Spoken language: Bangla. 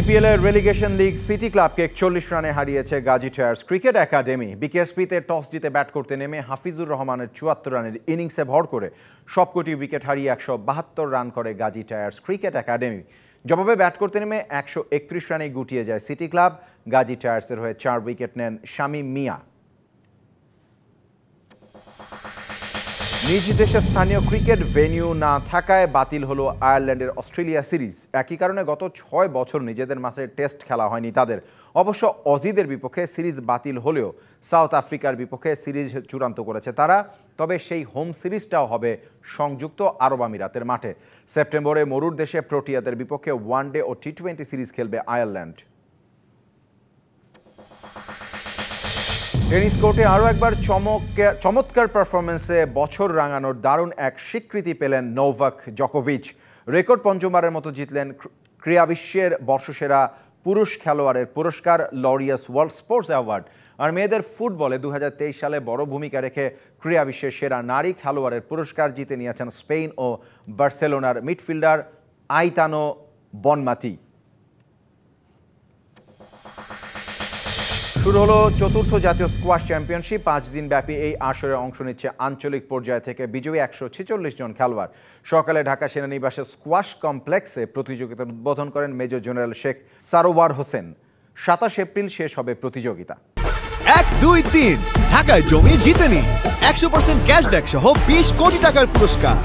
IPL এর রেলিগেশন লিগ সিটি ক্লাবকে 41 রানে হারিয়েছে গাজী টায়ার্স ক্রিকেট একাডেমি। বিকেএসপিতে টস জিতে ব্যাট করতে নেমে হাফিজুর রহমানের 74 রানের ইনিংসে ভর করে সবকটি উইকেট হারিয়ে 172 রান করে গাজী টায়ার্স ক্রিকেট একাডেমি। জবাবে ব্যাট করতে নেমে 131 রানে গুটিয়ে যায় সিটি ক্লাব। গাজী টায়ার্সের হয়ে 4 উইকেট নেন শামীম মিয়া। নিজ দেশে স্থানীয় ক্রিকেট ভেন্যু না থাকায় বাতিল হলো আয়ারল্যান্ডের অস্ট্রেলিয়া সিরিজ। একই কারণে গত 6 বছর নিজেদের মাঠে টেস্ট খেলা হয়নি তাদের। অবশ্য অজিদের বিপক্ষে সিরিজ বাতিল হলেও সাউথ আফ্রিকার বিপক্ষে সিরিজ চূড়ান্ত করেছে তারা। তবে সেই হোম সিরিজটাও হবে সংযুক্ত আরব আমিরাতের মাঠে। সেপ্টেম্বরে মরুর দেশে প্রোটিয়াদের বিপক্ষে ওয়ানডে ও টি20 সিরিজ খেলবে আয়ারল্যান্ড। টেনিস কোর্টে আরও একবার চমৎকার পারফরমেন্সে বছর রাঙানোর দারুণ এক স্বীকৃতি পেলেন নোভাক জকোভিচ। রেকর্ড পঞ্চমবারের মতো জিতলেন ক্রীড়া বিশ্বের বর্ষসেরা পুরুষ খেলোয়াড়ের পুরস্কার, লরিয়াস ওয়ার্ল্ড স্পোর্টস অ্যাওয়ার্ড। আর মেয়েদের ফুটবলে 2023 সালে বড় ভূমিকা রেখে ক্রীড়া বিশ্বের সেরা নারী খেলোয়াড়ের পুরস্কার জিতে নিয়েছেন স্পেন ও বার্সেলোনার মিডফিল্ডার আইতানো বনমাতি। শুরু হলো চতুর্থ জাতীয় স্কোয়াশ চ্যাম্পিয়নশিপ। 5 দিন ব্যাপী এই আসরে অংশ নিচ্ছে আঞ্চলিক পর্যায় থেকে বিজয়ী 146 জন খেলোয়াড়। সকালে ঢাকা সেনানিবাসে স্কোয়াশ কমপ্লেক্সে প্রতিযোগিতার উদ্বোধন করেন major general Sheikh Sarwar Hossain. 27 April শেষ হবে প্রতিযোগিতা। 1, 2, 3 ঢাকায় জমি জিতে নিন 100% ক্যাশব্যাক সহ 20 কোটি টাকার পুরস্কার।